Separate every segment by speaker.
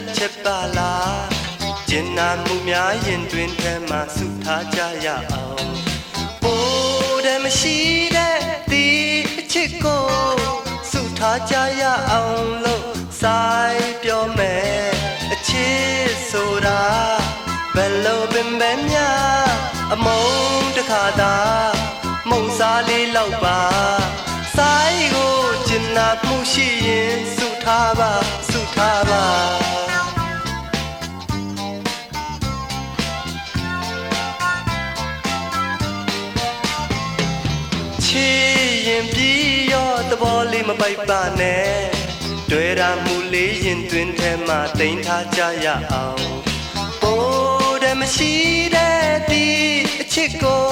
Speaker 1: လက်ချက်ပါလားကျင်နာမှုများရင်တွင်ထဲမှာစုထားကြရအောင်ပိုးတယ်မရှိတဲ့ဒီအချစ်ကိုစုထားကြရအောင်လို့ဆိုင်ပြောမယ်အချစ်ဆိုတာဘယ်လိုပင်ပဲများအမုန်းတစ်ခါသာမုံစားလေးလောက်ပါဆိုင်ကိုကျင်နာမှုရှိရင်စုထားပါစုထားပါချစ်ရင်ပြီးရောသဘောလေးမပိုက်ပါနဲ့တွေ့ရမှုလေးရင်တွင်ထဲမှာတိမ်ထားကြရအောင်ပိုးတယ်မရှိတဲ့ဒီအချစ်ကို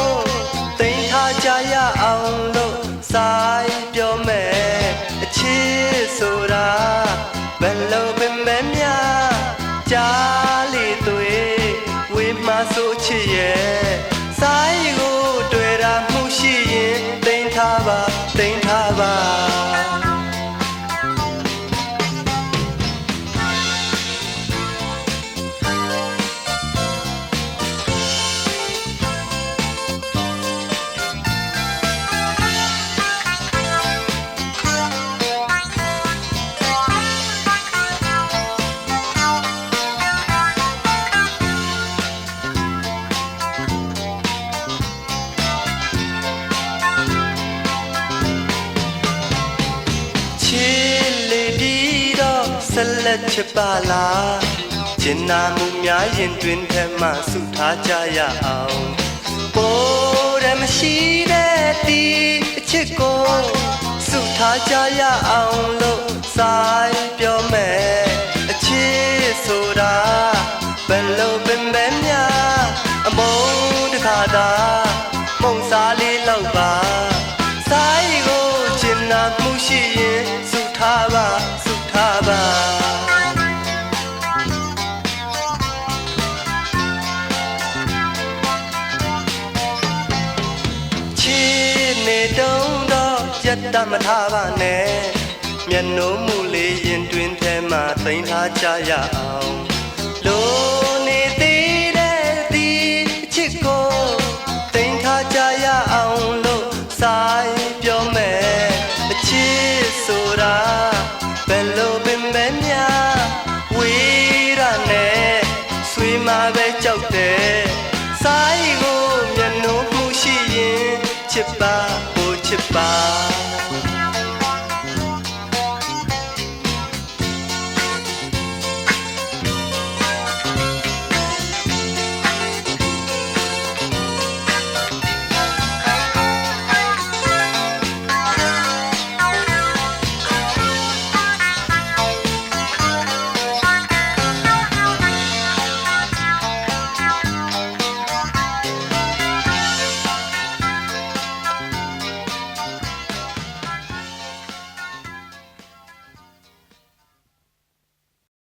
Speaker 1: တိမ်ထားကြရအောင်လို့ဆိုင်ပြောမယ်အချစ်ဆိုတာဘယ်လိုပင်ပဲများကြားလေသွေးဝေးမှဆိုချစ်ရဲ့ဆိုင်ကိုတွေ့ရမှုရှိရင်တိမ်ထားပါတိမ်ထားပါဆက်လက်ချပါလားကျင်နာမှုများရင်တွင်ထဲမှာစုထားကြရအောင်ပိုးတယ်မရှိတဲ့ဒီအချစ်ကိုစုထားကြရအောင်လို့ဆိုင်ပြောမယ်အချစ်ဆိုတာဘယ်လိုပင်ပဲများအမုန်းတစ်ခါသာမုံစားလေးလောက်ပါဆိုင်ကိုကျင်နာမှုရှိရင်စုထားပါစုထားပါချစ်နေတုံးတော့ရတ္တမထားပါနဲ့မျက်နှာမှုလေးရင်တွင်ထဲမှာသိမ်းထားကြရအောင်